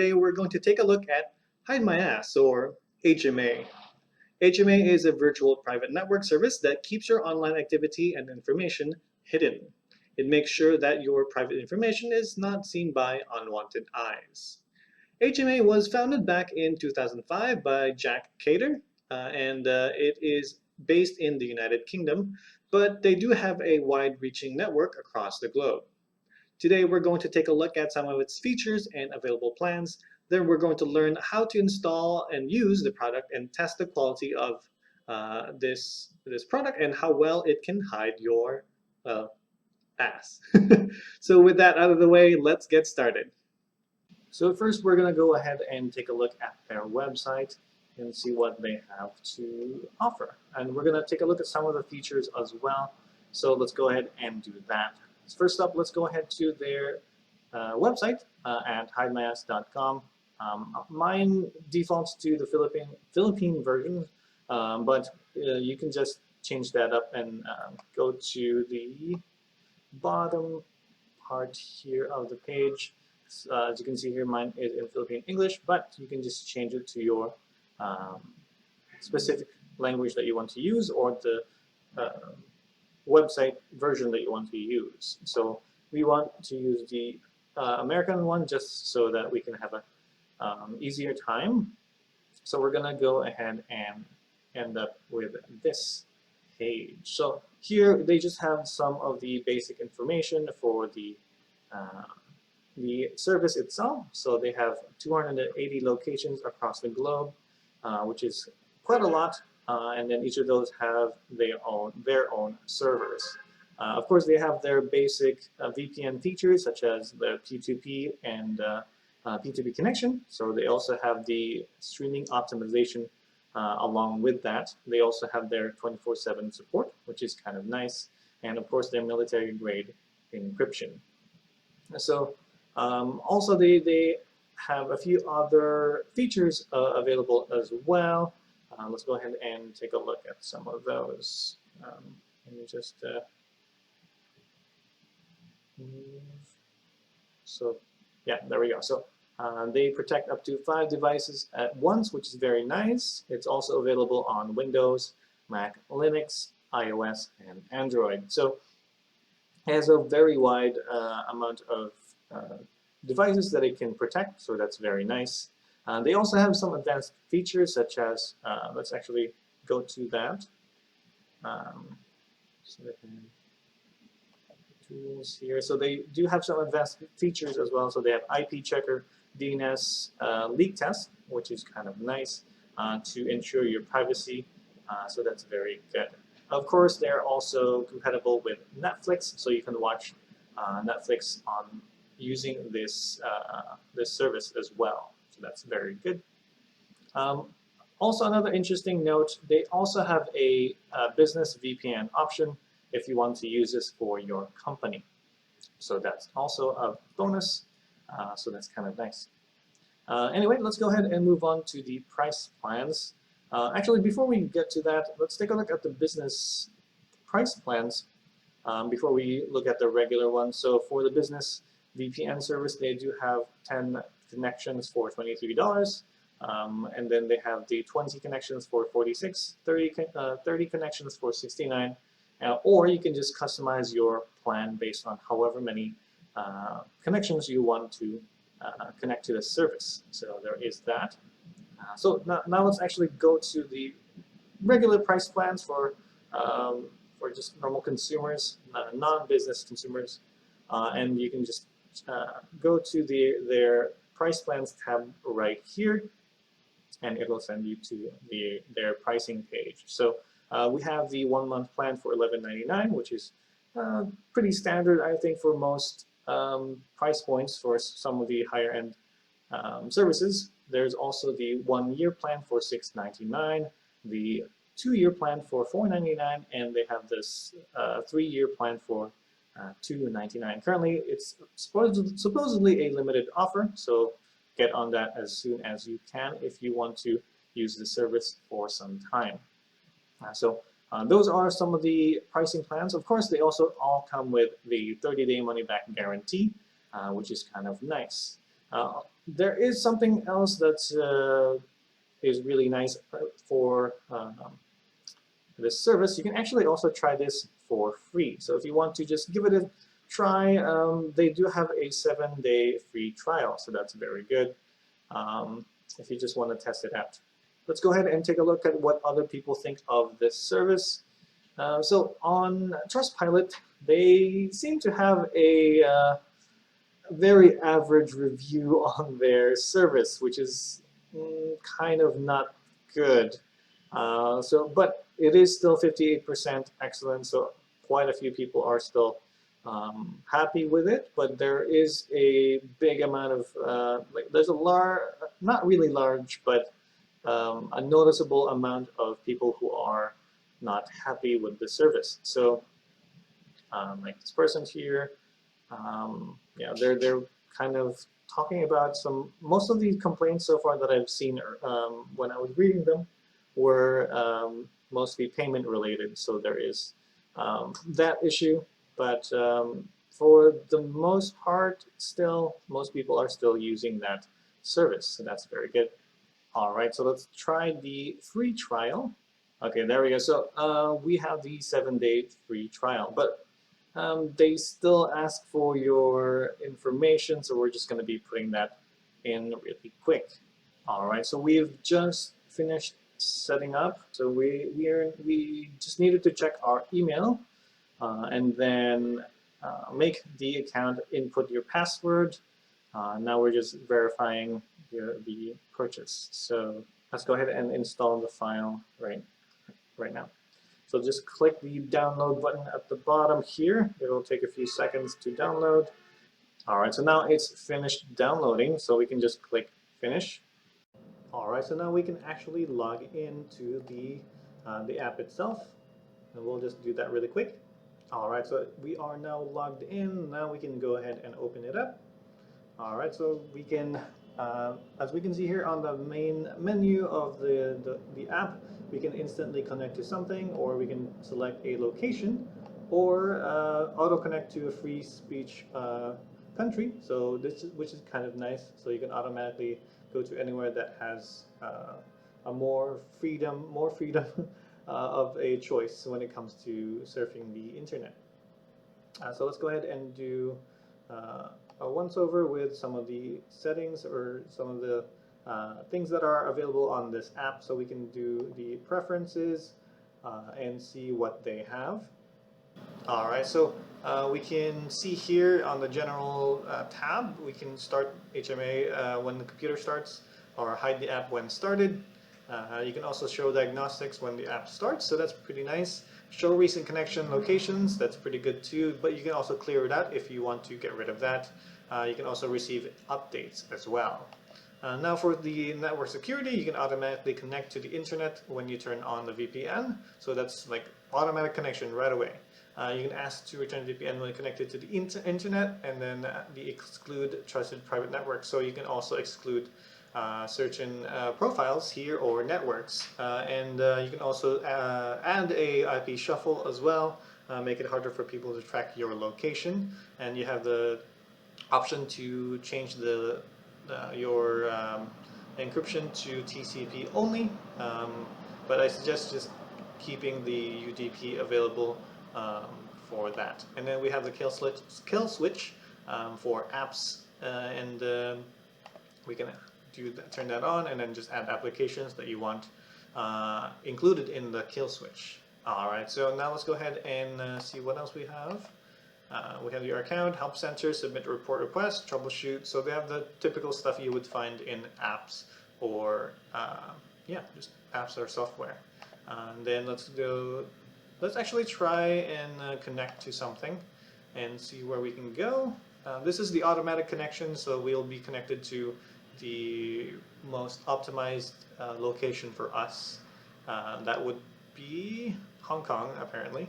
Today we're going to take a look at HideMyAss or HMA. HMA is a virtual private network service that keeps your online activity and information hidden. It makes sure that your private information is not seen by unwanted eyes. HMA was founded back in 2005 by Jack Cater, and it is based in the United Kingdom, but they do have a wide-reaching network across the globe. Today we're going to take a look at some of its features and available plans. Then we're going to learn how to install and use the product and test the quality of this product and how well it can hide your ass. So with that out of the way, let's get started. So first we're going to go ahead and take a look at their website and see what they have to offer. And we're going to take a look at some of the features as well. So let's go ahead and do that. First up, let's go ahead to their website at hidemyass.com. Mine defaults to the Philippine version, but you can just change that up and go to the bottom part here of the page. As you can see here, mine is in Philippine English, but you can just change it to your specific language that you want to use or the website version that you want to use. So we want to use the American one just so that we can have a easier time. So we're gonna go ahead and end up with this page. So here they just have some of the basic information for the service itself. So they have 280 locations across the globe, which is quite a lot. And then each of those have their own servers. Of course, they have their basic VPN features such as the P2P and P2P connection. So they also have the streaming optimization along with that. They also have their 24/7 support, which is kind of nice. And of course, their military-grade encryption. So also they have a few other features available as well. Let's go ahead and take a look at some of those. Let me just move. So yeah, there we go. So they protect up to 5 devices at once, which is very nice. It's also available on Windows, Mac, Linux, iOS, and Android. So it has a very wide amount of devices that it can protect, so that's very nice. They also have some advanced features such as, let's actually go to that. So they can tools here. So they do have some advanced features as well. So they have IP checker, DNS leak test, which is kind of nice to ensure your privacy. So that's very good. Of course, they're also compatible with Netflix, so you can watch Netflix on using this this service as well. That's very good. Also, another interesting note, they also have a business VPN option if you want to use this for your company. So that's also a bonus. So that's kind of nice. Anyway, let's go ahead and move on to the price plans. Actually, before we get to that, let's take a look at the business price plans before we look at the regular one. So for the business VPN service, they do have 10 connections for $23, and then they have the 20 connections for $46, 30 connections for $69, or you can just customize your plan based on however many connections you want to connect to the service. So there is that. So now let's actually go to the regular price plans for just normal consumers, non-business consumers, and you can just go to their price plans tab right here, and it will send you to their pricing page. So we have the 1-month plan for $11.99, which is pretty standard, I think, for most price points for some of the higher end services. There's also the 1-year plan for $6.99, the 2-year plan for $4.99, and they have this 3-year plan for $2.99. Currently, it's supposedly a limited offer, so get on that as soon as you can if you want to use the service for some time. So those are some of the pricing plans. Of course, they also all come with the 30-day money-back guarantee, which is kind of nice. There is something else that's is really nice for this service. You can actually also try this for free. So if you want to just give it a try, they do have a 7-day free trial, so that's very good if you just want to test it out. Let's go ahead and take a look at what other people think of this service. So on Trustpilot, they seem to have a very average review on their service, which is kind of not good. But it is still 58% excellent, so quite a few people are still happy with it. But there is a big amount of there's a not really large, but a noticeable amount of people who are not happy with the service. So like this person here, yeah, they're kind of talking about most of the complaints so far that I've seen when I was reading them were mostly payment related. So there is that issue, but for the most part, still, most people are still using that service. So that's very good. All right, so let's try the free trial. Okay, there we go. So we have the 7-day free trial, but they still ask for your information, so we're just going to be putting that in really quick. All right, so we've just finished setting up. So we just needed to check our email and then make the account, input your password. Now we're just verifying the purchase. So let's go ahead and install the file right now. So just click the download button at the bottom here. It'll take a few seconds to download. All right, so now it's finished downloading, so we can just click finish. All right, so now we can actually log into the app itself, and we'll just do that really quick. All right, so we are now logged in. Now we can go ahead and open it up. All right, so we can, as we can see here on the main menu of the app, we can instantly connect to something, or we can select a location, or auto-connect to a free speech country. So which is kind of nice. So you can automatically go to anywhere that has a more freedom of a choice when it comes to surfing the internet. So let's go ahead and do a once over with some of the settings or some of the things that are available on this app. So we can do the preferences and see what they have. All right, so we can see here on the general tab, we can start HMA when the computer starts, or hide the app when started. You can also show diagnostics when the app starts, so that's pretty nice. Show recent connection locations, that's pretty good too, but you can also clear it out if you want to get rid of that. You can also receive updates as well. Now for the network security, you can automatically connect to the internet when you turn on the VPN, so that's like automatic connection right away. You can ask to return VPN when connected to the internet, and then the exclude trusted private network, so you can also exclude certain profiles here or networks, and you can also add a IP shuffle as well, make it harder for people to track your location, and you have the option to change your encryption to TCP only, but I suggest just keeping the UDP available for that. And then we have the kill switch for apps, and we can turn that on and then just add applications that you want included in the kill switch. Alright, so now let's go ahead and see what else we have. We have your account, help center, submit report request, troubleshoot. So they have the typical stuff you would find in apps or yeah, just apps or software. And then let's actually try and connect to something and see where we can go. This is the automatic connection, so we'll be connected to the most optimized location for us. That would be Hong Kong, apparently.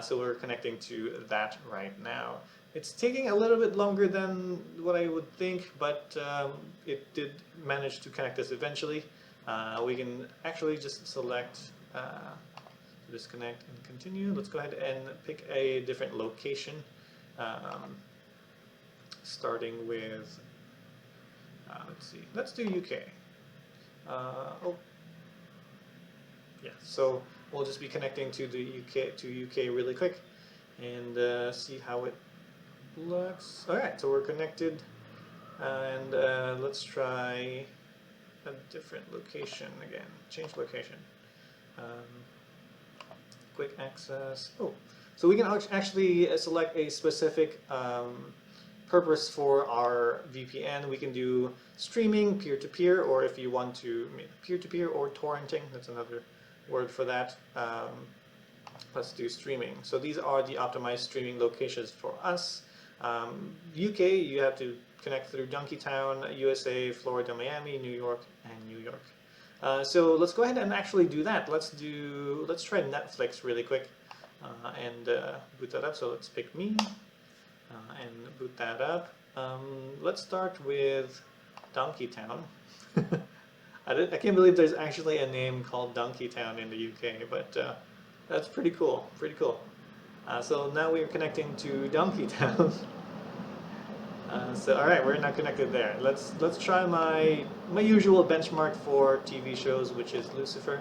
So we're connecting to that right now. It's taking a little bit longer than what I would think, but it did manage to connect us eventually. We can actually just select disconnect and continue. Let's go ahead and pick a different location, starting with Let's see. Let's do UK. Oh, yeah. So we'll just be connecting to the UK really quick, and see how it looks. All right. So we're connected, and let's try a different location again. Change location. Quick access. Oh, so we can actually select a specific purpose for our VPN. We can do streaming, peer-to-peer, or if you want to peer-to-peer or torrenting, that's another word for that. Let's do streaming. So these are the optimized streaming locations for us. UK, you have to connect through Donkeytown, USA, Florida, Miami, New York, and New York. So let's go ahead and actually do that. Let's try Netflix really quick and boot that up. So let's pick me and boot that up. Let's start with Donkeytown. I can't believe there's actually a name called Donkeytown in the UK, but that's pretty cool. Pretty cool. So now we're connecting to Donkeytown. So all right, we're now connected there. Let's try my usual benchmark for TV shows, which is Lucifer,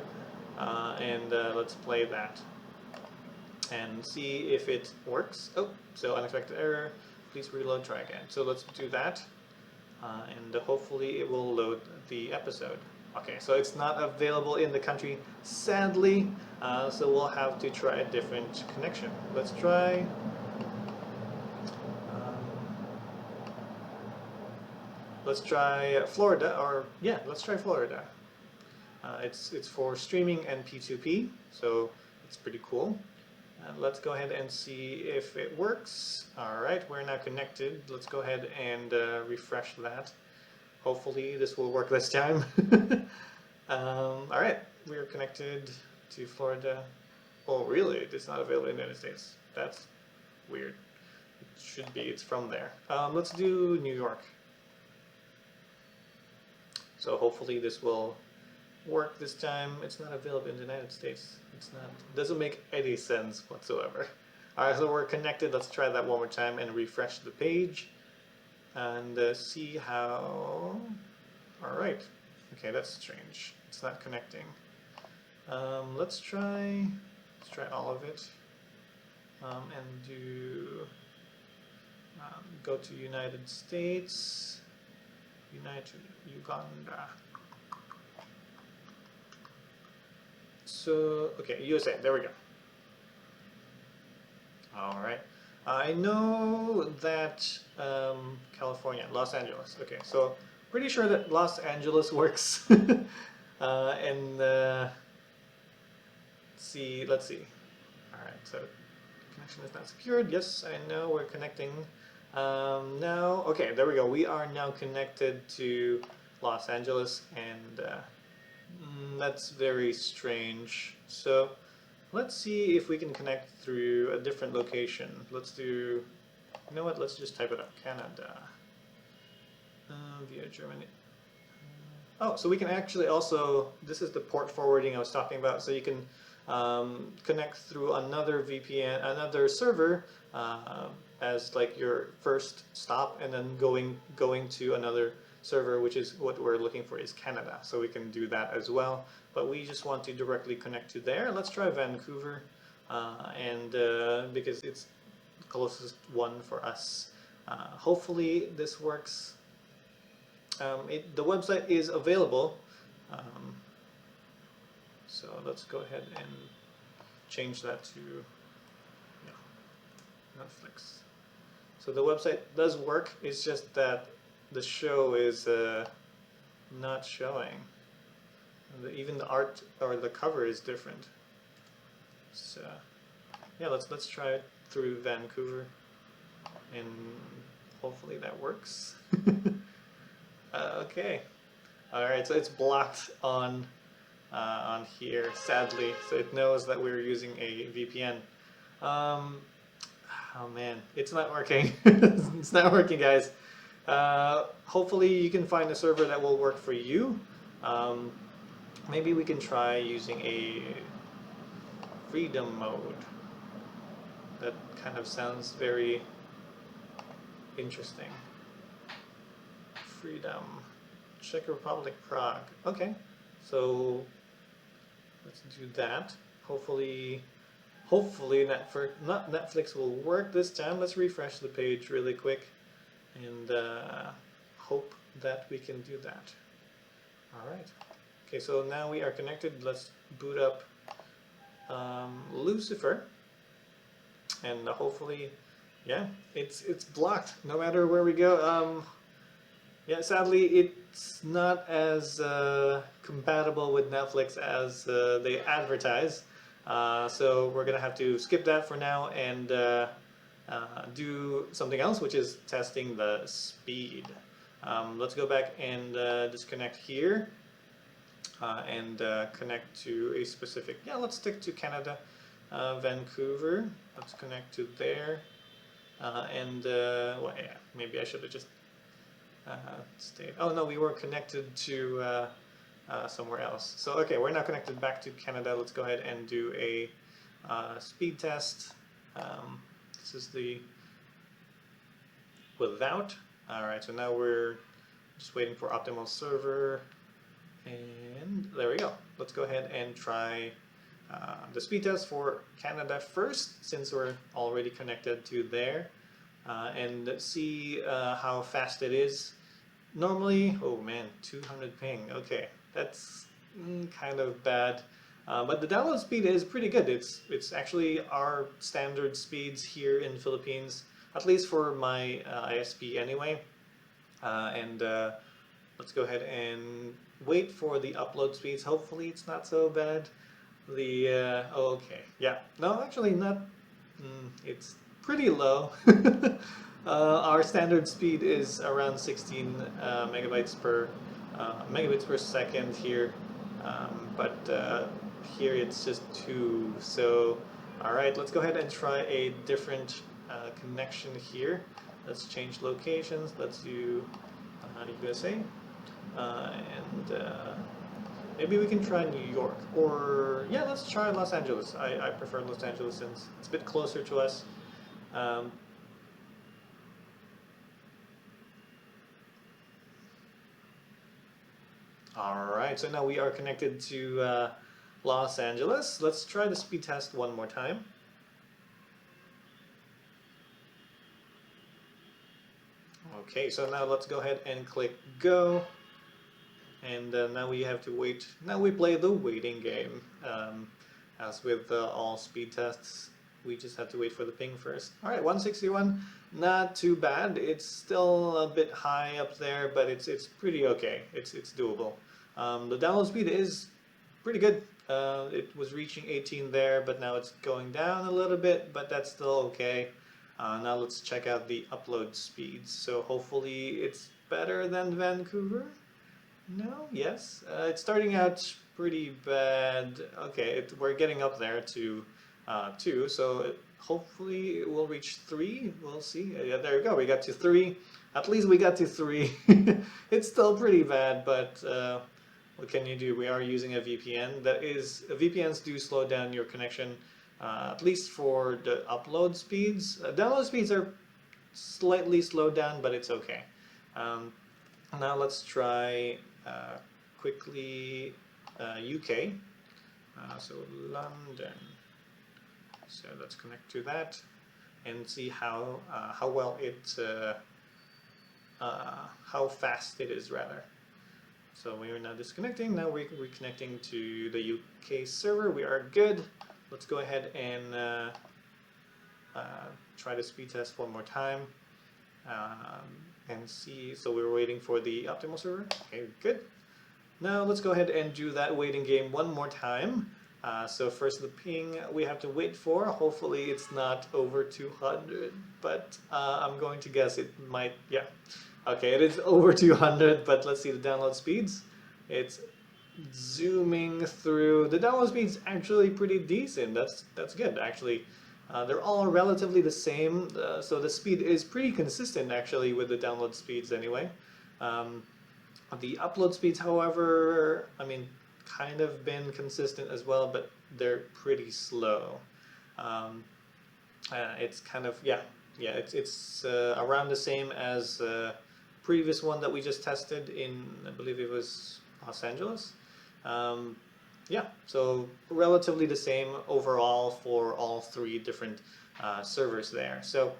and let's play that and see if it works. Oh, so unexpected error. Please reload. Try again. So let's do that, and hopefully it will load the episode. Okay, so it's not available in the country, sadly. So we'll have to try a different connection. Let's try. Let's try Florida, or yeah, let's try Florida. It's for streaming and P2P, so it's pretty cool. Let's go ahead and see if it works. All right, we're now connected. Let's go ahead and refresh that. Hopefully this will work this time. All right, we're connected to Florida. Oh, really? It's not available in the United States. That's weird. It should be. It's from there. Let's do New York. So hopefully this will work this time. It's not available in the United States. It's not. Doesn't make any sense whatsoever. All right, so we're connected. Let's try that one more time and refresh the page and see how. All right. Okay, that's strange. It's not connecting. Let's try all of it and do go to United States. Uganda. So, okay, USA, there we go. All right. I know that California, Los Angeles. Okay, so pretty sure that Los Angeles works. And let's see. All right, so connection is not secured. Yes, I know we're connecting. Now, okay, there we go. We are now connected to Los Angeles, and that's very strange. So let's see if we can connect through a different location. Let's do, you know what, let's just type it up, Canada, via Germany. Oh, so we can actually also, this is the port forwarding I was talking about, so you can connect through another VPN, another server, as like your first stop, and then going to another server, which is what we're looking for is Canada. So we can do that as well, but we just want to directly connect to there. Let's try Vancouver, and because it's the closest one for us. Hopefully this works. The website is available, so let's go ahead and change that to Netflix. So the website does work, it's just that the show is not showing. Even the art or the cover is different. So yeah, let's try it through Vancouver, and hopefully that works. Okay. All right, so it's blocked on here, sadly. So it knows that we're using a VPN. Oh man, it's not working. It's not working, guys. Hopefully you can find a server that will work for you. Maybe we can try using a freedom mode. That kind of sounds very interesting. Freedom. Czech Republic, Prague. Okay, so let's do that. Hopefully Netflix will work this time. Let's refresh the page really quick and hope that we can do that. All right. Okay, so now we are connected. Let's boot up Lucifer, and hopefully, yeah, it's blocked no matter where we go. Yeah, sadly, it's not as compatible with Netflix as they advertise. So we're gonna have to skip that for now and do something else, which is testing the speed. Let's go back and disconnect here and connect to a specific. Yeah, let's stick to Canada, Vancouver. Let's connect to there, and well, yeah, maybe I should have just stayed. Oh no, we were connected to somewhere else. So okay, we're now connected back to Canada. Let's go ahead and do a speed test. This is the without. All right, so now we're just waiting for optimal server, and there we go. Let's go ahead and try the speed test for Canada first, since we're already connected to there, and see how fast it is. Normally, oh man, 200 ping. Okay, that's kind of bad. But the download speed is pretty good. It's actually our standard speeds here in Philippines, at least for my ISP anyway. And let's go ahead and wait for the upload speeds. Hopefully it's not so bad. The oh, okay, yeah, no, actually not. It's pretty low. Our standard speed is around 16 megabits per second here, but here it's just 2. So, all right, let's go ahead and try a different connection here. Let's change locations. Let's do USA, and maybe we can try New York, or yeah, let's try Los Angeles. I prefer Los Angeles since it's a bit closer to us. Alright, so now we are connected to Los Angeles. Let's try the speed test one more time. Okay, so now let's go ahead and click go. And now we have to wait. Now we play the waiting game. As with all speed tests, we just have to wait for the ping first. Alright, 161, not too bad. It's still a bit high up there, but it's pretty okay. It's doable. The download speed is pretty good. It was reaching 18 there, but now it's going down a little bit, but that's still okay. Now let's check out the upload speeds. So hopefully it's better than Vancouver. No, yes. It's starting out pretty bad. Okay, we're getting up there to 2, so hopefully it will reach 3. We'll see. Yeah, there we go. We got to 3. At least we got to 3. It's still pretty bad, but what can you do? We are using a VPN. VPNs do slow down your connection, at least for the upload speeds. Download speeds are slightly slowed down, but it's okay. Now let's try quickly UK. So London. So let's connect to that and see how well it how fast it is rather. So we are now disconnecting. Now we're reconnecting to the UK server. We are good. Let's go ahead and try the speed test one more time and see. So we're waiting for the optimal server. Okay, good. Now let's go ahead and do that waiting game one more time. So first the ping we have to wait for. Hopefully it's not over 200, but I'm going to guess it might, yeah. Okay, it is over 200, but let's see the download speeds. It's zooming through. The download speed's actually pretty decent. That's good, actually. They're all relatively the same, so the speed is pretty consistent, actually, with the download speeds anyway. The upload speeds, however, I mean, kind of been consistent as well, but they're pretty slow. It's kind of, yeah, it's around the same as previous one that we just tested in, I believe it was Los Angeles. Yeah, so relatively the same overall for all three different servers there. So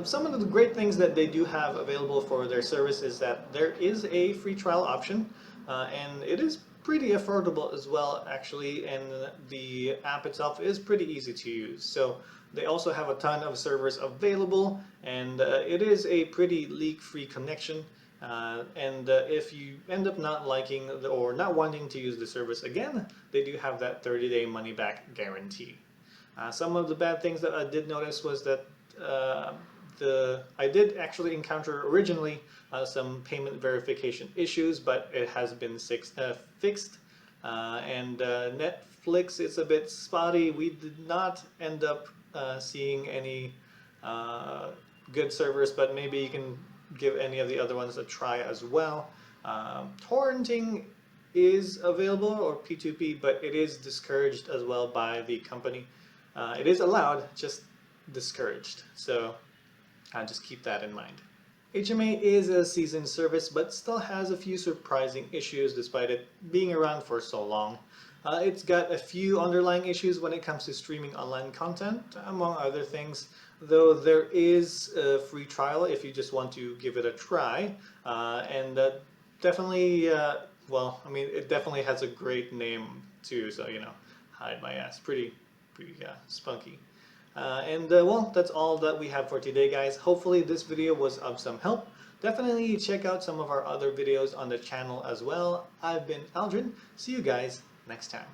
some of the great things that they do have available for their service is that there is a free trial option, and it is pretty affordable as well, actually, and the app itself is pretty easy to use. So they also have a ton of servers available, and it is a pretty leak-free connection. And if you end up not liking or not wanting to use the service again, they do have that 30-day money-back guarantee. Some of the bad things that I did notice was that I did actually encounter originally some payment verification issues, but it has been fixed. And Netflix is a bit spotty. We did not end up seeing any good servers, but maybe you can give any of the other ones a try as well. Torrenting is available, or P2P, but it is discouraged as well by the company. It is allowed, just discouraged. So just keep that in mind. HMA is a seasoned service, but still has a few surprising issues despite it being around for so long. It's got a few underlying issues when it comes to streaming online content, among other things, though there is a free trial if you just want to give it a try. And definitely, well, I mean, it definitely has a great name too, so, you know, hide my ass. Pretty spunky. Well, that's all that we have for today, guys. Hopefully this video was of some help. Definitely check out some of our other videos on the channel as well. I've been Aldrin. See you guys next time.